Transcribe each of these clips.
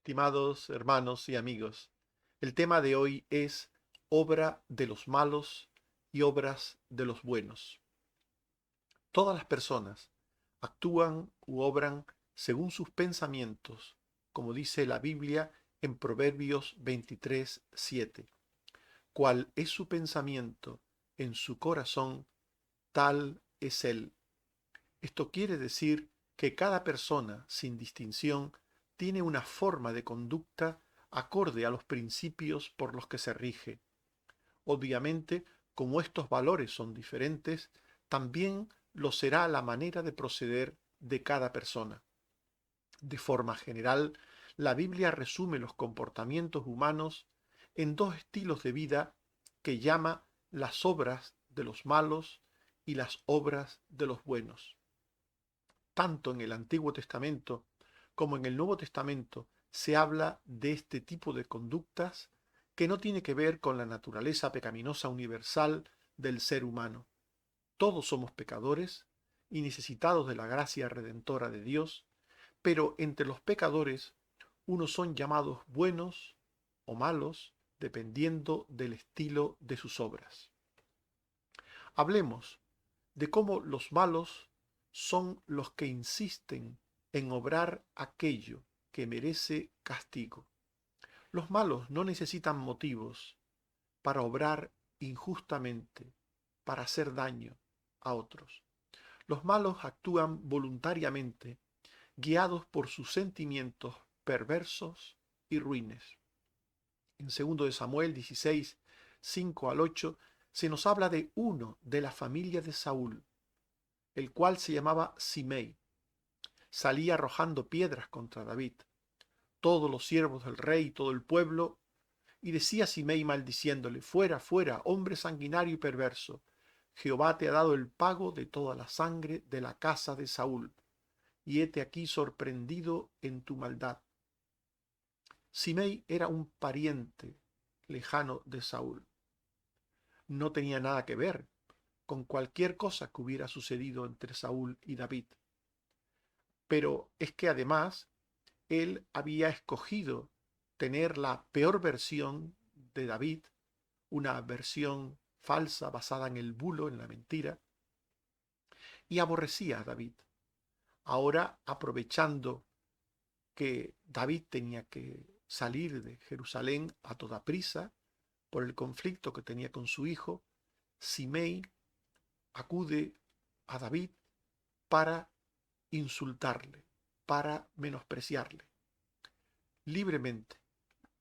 Estimados hermanos y amigos, el tema de hoy es obra de los malos y obras de los buenos. Todas las personas actúan u obran según sus pensamientos, como dice la Biblia en Proverbios 23:7. Cuál es su pensamiento en su corazón, tal es él. Esto quiere decir que cada persona, sin distinción, tiene una forma de conducta acorde a los principios por los que se rige. Obviamente, como estos valores son diferentes, también lo será la manera de proceder de cada persona. De forma general, la Biblia resume los comportamientos humanos en dos estilos de vida que llama las obras de los malos y las obras de los buenos. Tanto en el Antiguo Testamento como en el Nuevo Testamento se habla de este tipo de conductas que no tiene que ver con la naturaleza pecaminosa universal del ser humano. Todos somos pecadores y necesitados de la gracia redentora de Dios, pero entre los pecadores unos son llamados buenos o malos dependiendo del estilo de sus obras. Hablemos de cómo los malos son los que insisten en obrar aquello que merece castigo. Los malos no necesitan motivos para obrar injustamente, para hacer daño a otros. Los malos actúan voluntariamente, guiados por sus sentimientos perversos y ruines. En 2 de Samuel 16, 5 al 8, se nos habla de uno de la familia de Saúl, el cual se llamaba Simei. Salía arrojando piedras contra David. Todos los siervos del rey y todo el pueblo, y decía Simei maldiciéndole: fuera, fuera, hombre sanguinario y perverso. Jehová te ha dado el pago de toda la sangre de la casa de Saúl, y hete aquí sorprendido en tu maldad. Simei era un pariente lejano de Saúl. No tenía nada que ver con cualquier cosa que hubiera sucedido entre Saúl y David. Pero es que además él había escogido tener la peor versión de David, una versión falsa basada en el bulo, en la mentira, y aborrecía a David. Ahora, aprovechando que David tenía que salir de Jerusalén a toda prisa por el conflicto que tenía con su hijo, Simei acude a David para insultarle, para menospreciarle. Libremente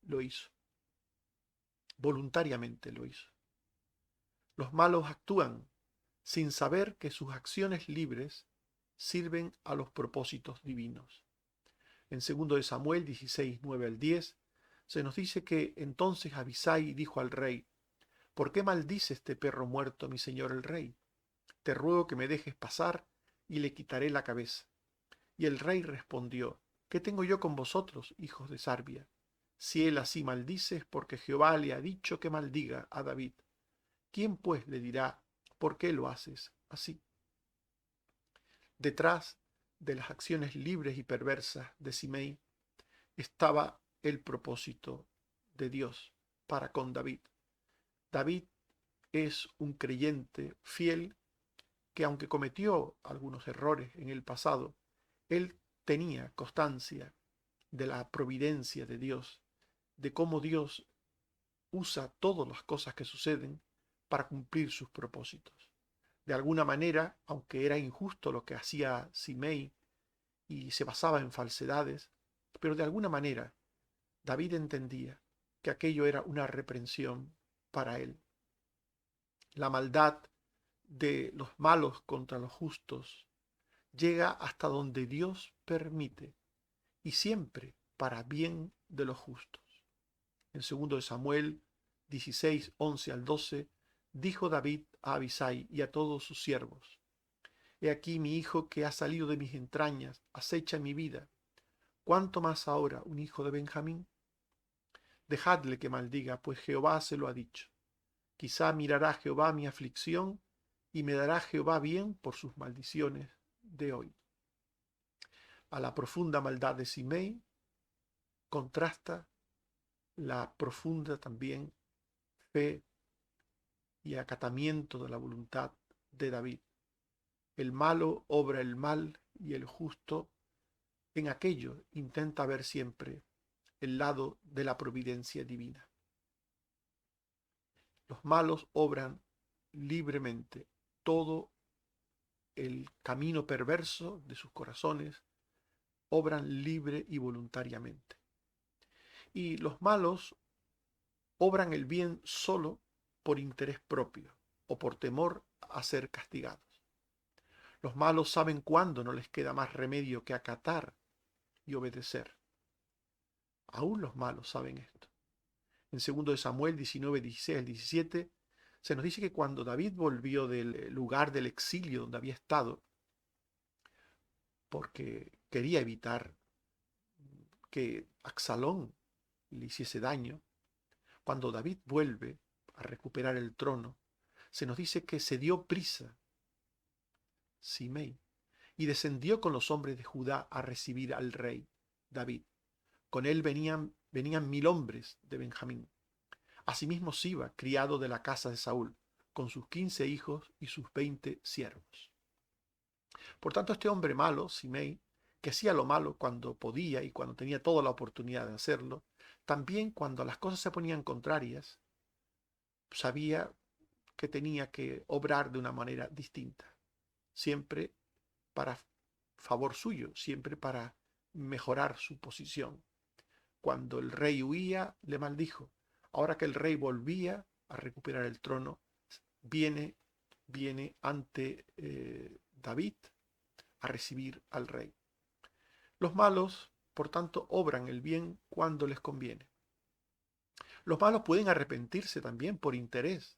lo hizo, voluntariamente lo hizo. Los malos actúan sin saber que sus acciones libres sirven a los propósitos divinos. En 2 de Samuel 16, 9 al 10, se nos dice que entonces Abisai dijo al rey: ¿por qué maldice este perro muerto mi señor el rey? Te ruego que me dejes pasar y le quitaré la cabeza. Y el rey respondió: ¿qué tengo yo con vosotros, hijos de Sarbia? Si él así maldice es porque Jehová le ha dicho que maldiga a David. ¿Quién pues le dirá: por qué lo haces así? Detrás de las acciones libres y perversas de Simei estaba el propósito de Dios para con David. David es un creyente fiel que, aunque cometió algunos errores en el pasado, él tenía constancia de la providencia de Dios, de cómo Dios usa todas las cosas que suceden para cumplir sus propósitos. De alguna manera, aunque era injusto lo que hacía Simei y se basaba en falsedades, pero de alguna manera David entendía que aquello era una reprensión para él. La maldad de los malos contra los justos llega hasta donde Dios permite, y siempre para bien de los justos. En 2 de Samuel 16, 11 al 12, dijo David a Abisai y a todos sus siervos: he aquí mi hijo que ha salido de mis entrañas, acecha mi vida. ¿Cuánto más ahora un hijo de Benjamín? Dejadle que maldiga, pues Jehová se lo ha dicho. Quizá mirará Jehová mi aflicción y me dará Jehová bien por sus maldiciones de hoy. A la profunda maldad de Simei contrasta la profunda también fe y acatamiento de la voluntad de David. El malo obra el mal y el justo en aquello intenta ver siempre el lado de la providencia divina. Los malos obran libremente todo el camino perverso de sus corazones, obran libre y voluntariamente. Y los malos obran el bien solo por interés propio o por temor a ser castigados. Los malos saben cuándo no les queda más remedio que acatar y obedecer. Aún los malos saben esto. En 2 de Samuel 19, 16 al 17, se nos dice que cuando David volvió del lugar del exilio donde había estado, porque quería evitar que Absalón le hiciese daño, cuando David vuelve a recuperar el trono, se nos dice que se dio prisa Simei y descendió con los hombres de Judá a recibir al rey David. Con él venían 1000 hombres de Benjamín. Asimismo Siba, criado de la casa de Saúl, con sus 15 hijos y sus 20 siervos. Por tanto, este hombre malo, Simei, que hacía lo malo cuando podía y cuando tenía toda la oportunidad de hacerlo, también cuando las cosas se ponían contrarias, sabía que tenía que obrar de una manera distinta, siempre para favor suyo, siempre para mejorar su posición. Cuando el rey huía, le maldijo. Ahora que el rey volvía a recuperar el trono, viene ante David a recibir al rey. Los malos, por tanto, obran el bien cuando les conviene. Los malos pueden arrepentirse también por interés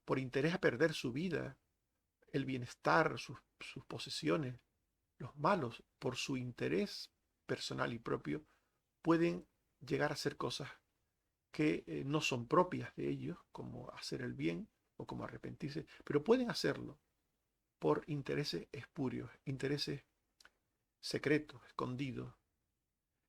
a perder su vida, el bienestar, sus posesiones. Los malos, por su interés personal y propio, pueden llegar a hacer cosas que no son propias de ellos, como hacer el bien o como arrepentirse, pero pueden hacerlo por intereses espurios, intereses secretos, escondidos.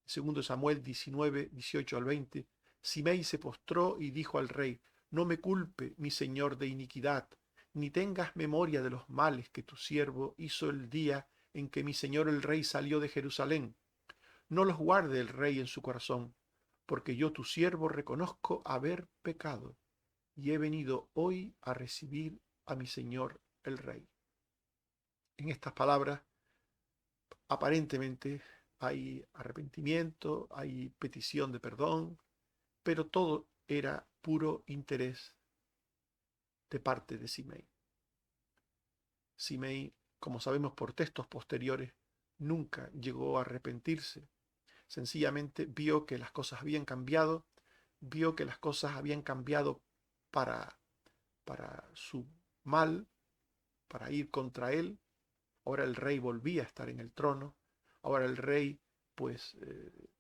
Segundo Samuel 19, 18 al 20, Simei se postró y dijo al rey, no me culpe, mi señor, de iniquidad, ni tengas memoria de los males que tu siervo hizo el día en que mi señor el rey salió de Jerusalén. No los guarde el rey en su corazón, porque yo tu siervo reconozco haber pecado, y he venido hoy a recibir a mi señor el rey. En estas palabras, aparentemente hay arrepentimiento, hay petición de perdón, pero todo era puro interés de parte de Simei. Simei, como sabemos por textos posteriores, nunca llegó a arrepentirse. Sencillamente vio que las cosas habían cambiado, vio que las cosas habían cambiado para, para su mal, para ir contra él. Ahora el rey volvía a estar en el trono. Ahora el rey, pues,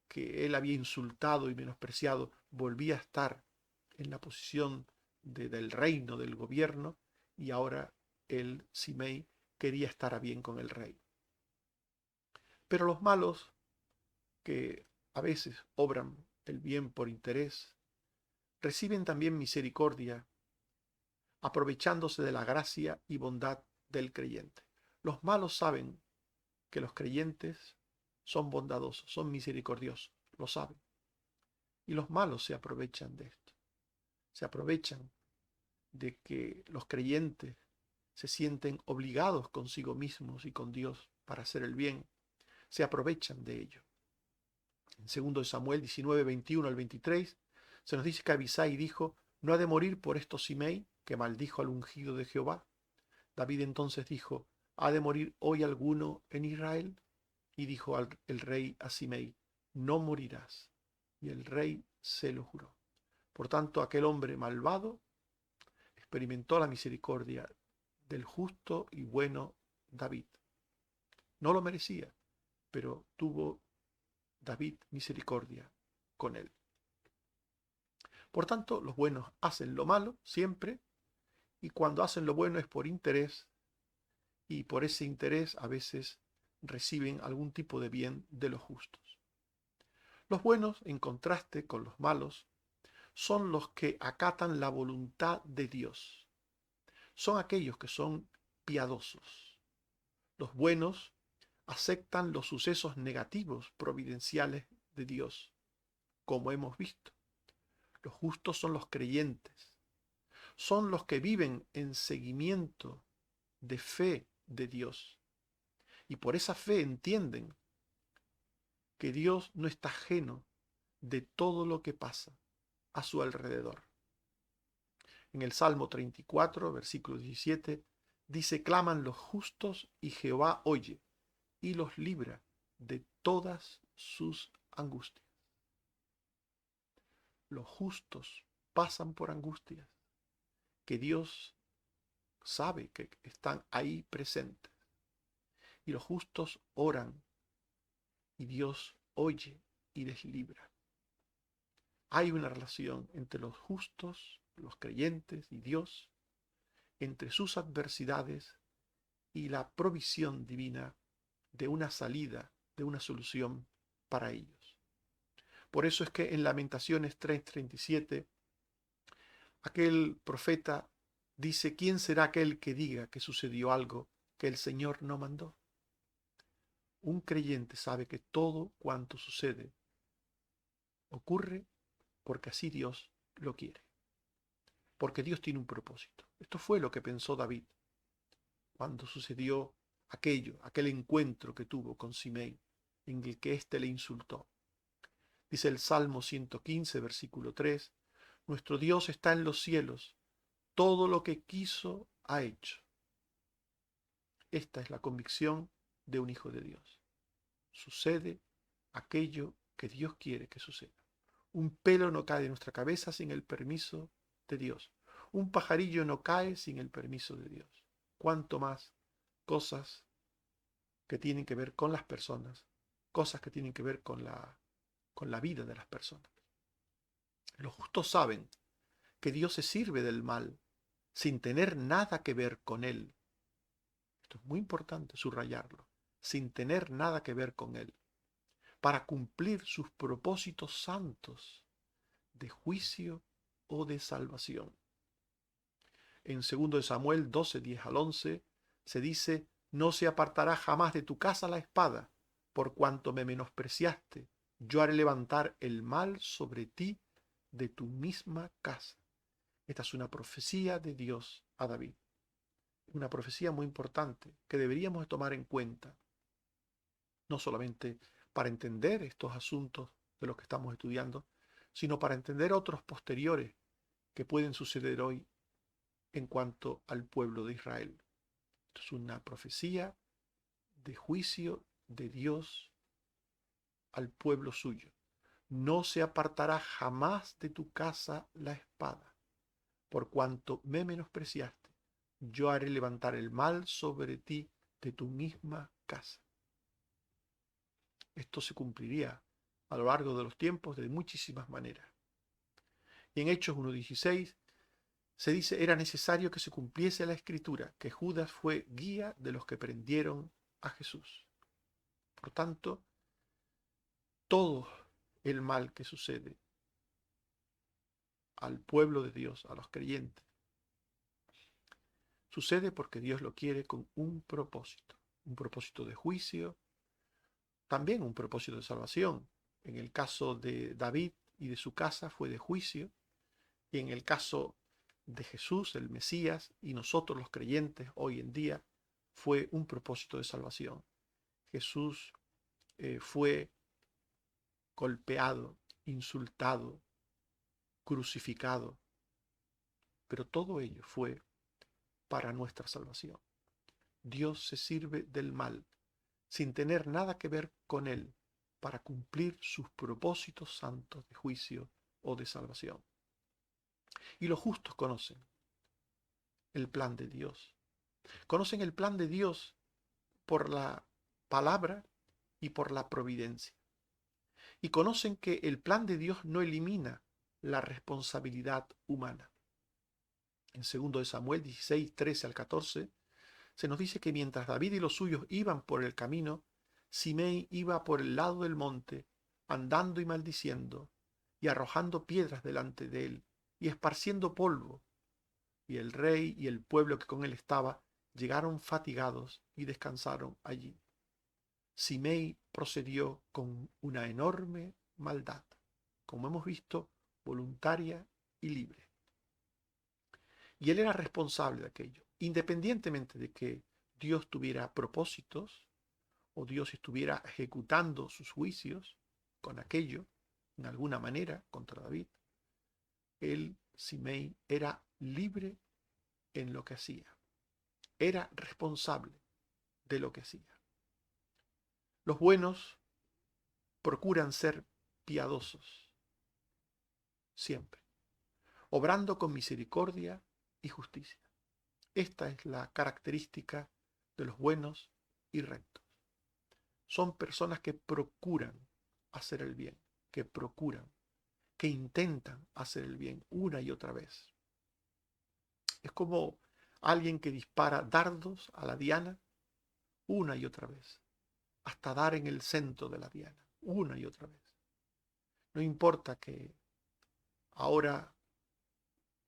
que él había insultado y menospreciado, volvía a estar en la posición del reino, del gobierno, y ahora él, Simei, quería estar a bien con el rey. Pero los malos, que a veces obran el bien por interés, reciben también misericordia, aprovechándose de la gracia y bondad del creyente. Los malos saben que los creyentes son bondadosos, son misericordiosos, lo saben. Y los malos se aprovechan de esto. Se aprovechan de que los creyentes se sienten obligados consigo mismos y con Dios para hacer el bien. Se aprovechan de ello. En 2 Samuel 19, 21 al 23, se nos dice que Abisai dijo, ¿no ha de morir por esto Simei, que maldijo al ungido de Jehová? David entonces dijo, ¿ha de morir hoy alguno en Israel? Y dijo el rey a Simei, no morirás. Y el rey se lo juró. Por tanto, aquel hombre malvado experimentó la misericordia del justo y bueno David. No lo merecía, pero tuvo David misericordia con él. Por tanto, los buenos hacen lo malo siempre, y cuando hacen lo bueno es por interés, y por ese interés a veces reciben algún tipo de bien de los justos. Los buenos, en contraste con los malos, son los que acatan la voluntad de Dios. Son aquellos que son piadosos. Los buenos aceptan los sucesos negativos providenciales de Dios, como hemos visto. Los justos son los creyentes, son los que viven en seguimiento de fe de Dios. Y por esa fe entienden que Dios no está ajeno de todo lo que pasa a su alrededor. En el Salmo 34, versículo 17, dice: claman los justos y Jehová oye y los libra de todas sus angustias. Los justos pasan por angustias que Dios sabe que están ahí presentes. Y los justos oran y Dios oye y les libra. Hay una relación entre los justos, los creyentes y Dios, entre sus adversidades y la provisión divina de una salida, de una solución para ellos. Por eso es que en Lamentaciones 3:37, aquel profeta dice: ¿quién será aquel que diga que sucedió algo que el Señor no mandó? Un creyente sabe que todo cuanto sucede ocurre porque así Dios lo quiere, porque Dios tiene un propósito. Esto fue lo que pensó David cuando sucedió aquel encuentro que tuvo con Simei, en el que éste le insultó. Dice el Salmo 115, versículo 3, nuestro Dios está en los cielos, todo lo que quiso ha hecho. Esta es la convicción de un hijo de Dios. Sucede aquello que Dios quiere que suceda. Un pelo no cae de nuestra cabeza sin el permiso de Dios. Un pajarillo no cae sin el permiso de Dios. Cuanto más cosas que tienen que ver con las personas, cosas que tienen que ver con la vida de las personas. Los justos saben que Dios se sirve del mal sin tener nada que ver con él. Esto es muy importante subrayarlo, sin tener nada que ver con él, para cumplir sus propósitos santos de juicio o de salvación. En 2 Samuel 12, 10 al 11 se dice: no se apartará jamás de tu casa la espada, por cuanto me menospreciaste. Yo haré levantar el mal sobre ti de tu misma casa. Esta es una profecía de Dios a David. Una profecía muy importante que deberíamos tomar en cuenta, no solamente para entender estos asuntos de los que estamos estudiando, sino para entender otros posteriores que pueden suceder hoy en cuanto al pueblo de Israel. Esto es una profecía de juicio de Dios al pueblo suyo. No se apartará jamás de tu casa la espada, por cuanto me menospreciaste. Yo haré levantar el mal sobre ti de tu misma casa. Esto se cumpliría a lo largo de los tiempos de muchísimas maneras. Y en Hechos 1:16 se dice: era necesario que se cumpliese la escritura, que Judas fue guía de los que prendieron a Jesús. Por tanto, todo el mal que sucede al pueblo de Dios, a los creyentes, sucede porque Dios lo quiere con un propósito de juicio, también un propósito de salvación. En el caso de David y de su casa fue de juicio, y en el caso de Jesús, el Mesías, y nosotros los creyentes hoy en día, fue un propósito de salvación. Jesús fue golpeado, insultado, crucificado, pero todo ello fue para nuestra salvación. Dios se sirve del mal sin tener nada que ver con él para cumplir sus propósitos santos de juicio o de salvación. Y los justos conocen el plan de Dios. Conocen el plan de Dios por la palabra y por la providencia. Y conocen que el plan de Dios no elimina la responsabilidad humana. En 2 Samuel 16, 13 al 14, se nos dice que mientras David y los suyos iban por el camino, Simei iba por el lado del monte andando y maldiciendo, y arrojando piedras delante de él, y esparciendo polvo. Y el rey y el pueblo que con él estaba llegaron fatigados y descansaron allí. Simei procedió con una enorme maldad, como hemos visto, voluntaria y libre. Y él era responsable de aquello, independientemente de que Dios tuviera propósitos o Dios estuviera ejecutando sus juicios con aquello, en alguna manera, contra David. Él, Simei, era libre en lo que hacía. Era responsable de lo que hacía. Los buenos procuran ser piadosos, siempre, obrando con misericordia y justicia. Esta es la característica de los buenos y rectos. Son personas que procuran hacer el bien, que procuran, que intentan hacer el bien una y otra vez. Es como alguien que dispara dardos a la diana una y otra vez, hasta dar en el centro de la diana, una y otra vez. No importa que ahora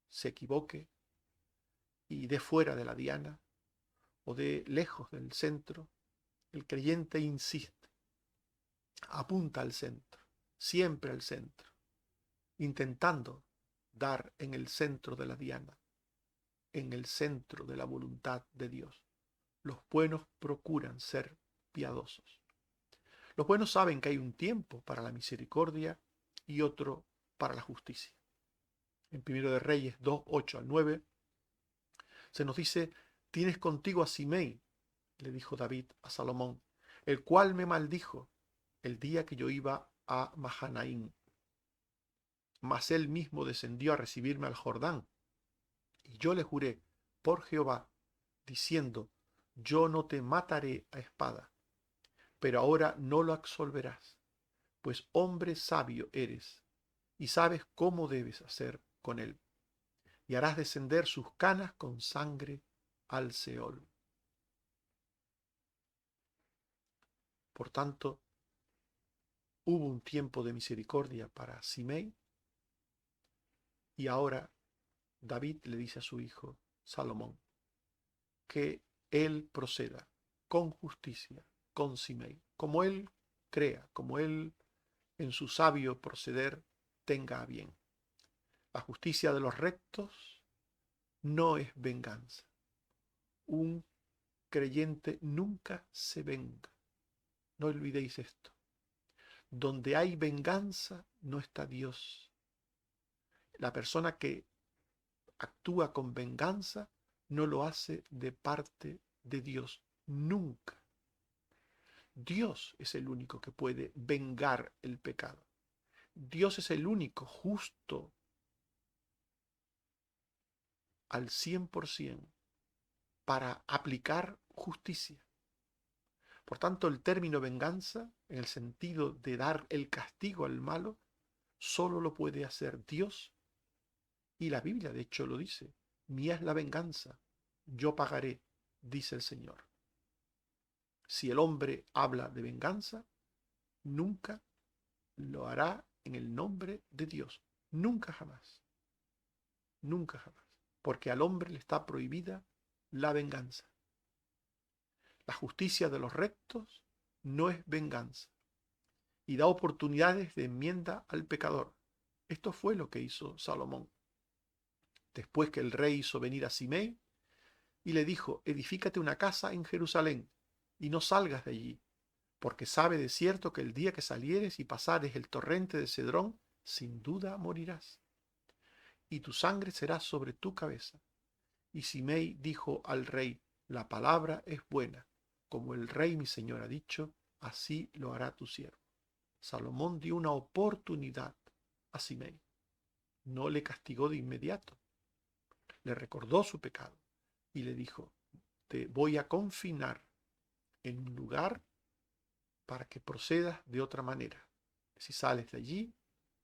se equivoque y de fuera de la diana o de lejos del centro, el creyente insiste, apunta al centro, siempre al centro, intentando dar en el centro de la diana, en el centro de la voluntad de Dios. Los buenos procuran ser piadosos. Los buenos saben que hay un tiempo para la misericordia y otro para la justicia. En 1 de Reyes 2, 8 al 9, se nos dice, tienes contigo a Simei, le dijo David a Salomón, el cual me maldijo el día que yo iba a Mahanaim. Mas él mismo descendió a recibirme al Jordán, y yo le juré por Jehová, diciendo, yo no te mataré a espada, pero ahora no lo absolverás, pues hombre sabio eres, y sabes cómo debes hacer con él, y harás descender sus canas con sangre al Seol. Por tanto, hubo un tiempo de misericordia para Simei, y ahora David le dice a su hijo Salomón que él proceda con justicia con Simei, como él crea, como él en su sabio proceder tenga a bien. La justicia de los rectos no es venganza. Un creyente nunca se venga. No olvidéis esto. Donde hay venganza no está Dios. La persona que actúa con venganza no lo hace de parte de Dios. Nunca. Dios es el único que puede vengar el pecado. Dios es el único justo al 100% para aplicar justicia. Por tanto, el término venganza, en el sentido de dar el castigo al malo, solo lo puede hacer Dios. Y la Biblia, de hecho, lo dice. Mía es la venganza, yo pagaré, dice el Señor. Si el hombre habla de venganza, nunca lo hará en el nombre de Dios. Nunca jamás. Nunca jamás. Porque al hombre le está prohibida la venganza. La justicia de los rectos no es venganza y da oportunidades de enmienda al pecador. Esto fue lo que hizo Salomón. Después que el rey hizo venir a Simei y le dijo, edifícate una casa en Jerusalén y no salgas de allí, porque sabe de cierto que el día que salieres y pasares el torrente de Cedrón, sin duda morirás, y tu sangre será sobre tu cabeza. Y Simei dijo al rey, la palabra es buena, como el rey mi señor ha dicho, así lo hará tu siervo. Salomón dio una oportunidad a Simei. No le castigó de inmediato. Le recordó su pecado y le dijo, te voy a confinar en un lugar para que procedas de otra manera. Si sales de allí,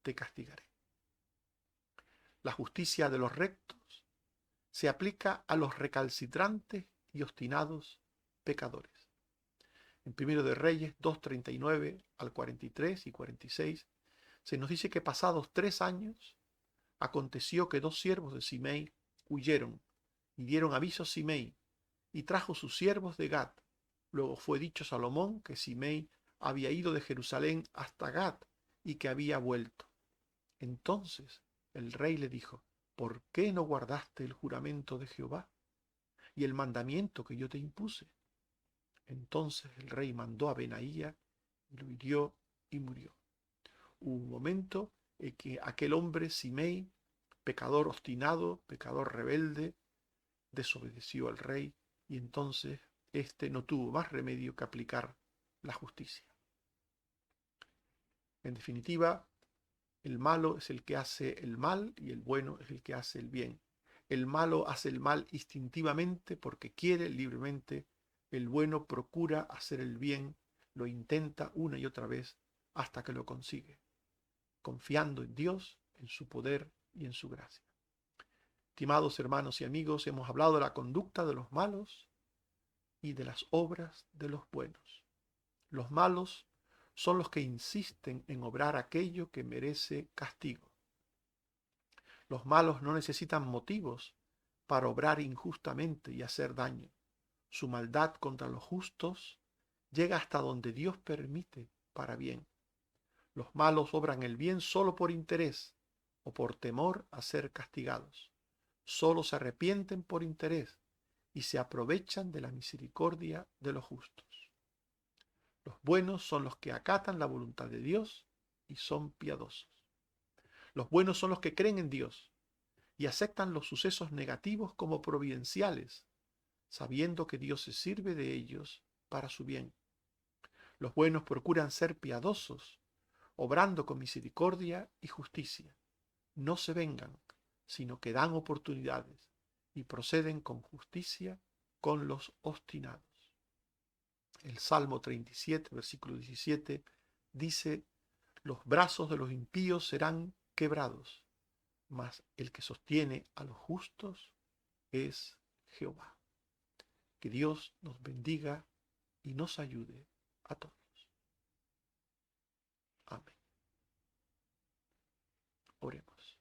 te castigaré. La justicia de los rectos se aplica a los recalcitrantes y obstinados pecadores. En Primero de Reyes 2:39 al 43 y 46, se nos dice que pasados 3 años, aconteció que 2 siervos de Simei huyeron y dieron aviso a Simei, y trajo sus siervos de Gat. Luego fue dicho a Salomón que Simei había ido de Jerusalén hasta Gat y que había vuelto. Entonces el rey le dijo: ¿por qué no guardaste el juramento de Jehová y el mandamiento que yo te impuse? Entonces el rey mandó a Benaía y lo hirió y murió. Hubo un momento en que aquel hombre, Simei, pecador obstinado, pecador rebelde, desobedeció al rey, y entonces éste no tuvo más remedio que aplicar la justicia. En definitiva, el malo es el que hace el mal y el bueno es el que hace el bien. El malo hace el mal instintivamente porque quiere libremente. El bueno procura hacer el bien, lo intenta una y otra vez hasta que lo consigue, confiando en Dios, en su poder y en su gracia. Estimados hermanos y amigos, hemos hablado de la conducta de los malos y de las obras de los buenos. Los malos son los que insisten en obrar aquello que merece castigo. Los malos no necesitan motivos para obrar injustamente y hacer daño. Su maldad contra los justos llega hasta donde Dios permite para bien. Los malos obran el bien solo por interés o por temor a ser castigados. Solo se arrepienten por interés y se aprovechan de la misericordia de los justos. Los buenos son los que acatan la voluntad de Dios y son piadosos. Los buenos son los que creen en Dios y aceptan los sucesos negativos como providenciales, sabiendo que Dios se sirve de ellos para su bien. Los buenos procuran ser piadosos, obrando con misericordia y justicia. No se vengan, sino que dan oportunidades y proceden con justicia con los obstinados. El Salmo 37, versículo 17, dice: los brazos de los impíos serán quebrados, mas el que sostiene a los justos es Jehová. Que Dios nos bendiga y nos ayude a todos. Amén. Oremos.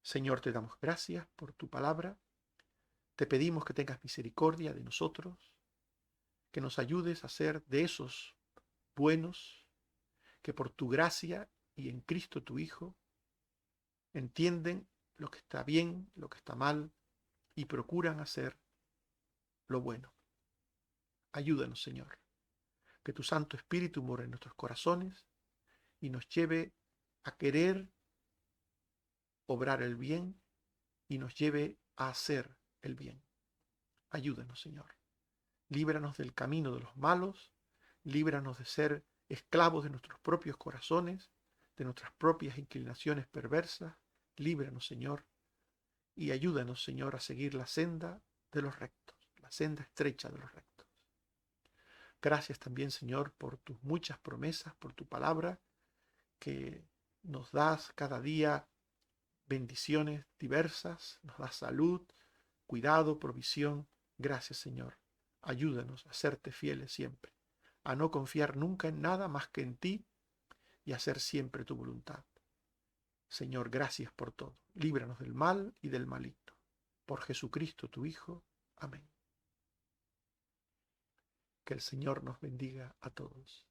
Señor, te damos gracias por tu palabra. Te pedimos que tengas misericordia de nosotros, que nos ayudes a ser de esos buenos que por tu gracia y en Cristo tu Hijo entienden lo que está bien, lo que está mal y procuran hacer lo bueno. Ayúdanos, Señor, que tu Santo Espíritu more en nuestros corazones y nos lleve a querer obrar el bien y nos lleve a hacer el bien. Ayúdanos, Señor. Líbranos del camino de los malos, líbranos de ser esclavos de nuestros propios corazones, de nuestras propias inclinaciones perversas. Líbranos, Señor, y ayúdanos, Señor, a seguir la senda de los rectos, la senda estrecha de los rectos. Gracias también, Señor, por tus muchas promesas, por tu palabra, que nos das cada día bendiciones diversas, nos das salud, cuidado, provisión. Gracias, Señor. Ayúdanos a serte fieles siempre, a no confiar nunca en nada más que en ti y a hacer siempre tu voluntad. Señor, gracias por todo. Líbranos del mal y del maligno. Por Jesucristo, tu Hijo. Amén. Que el Señor nos bendiga a todos.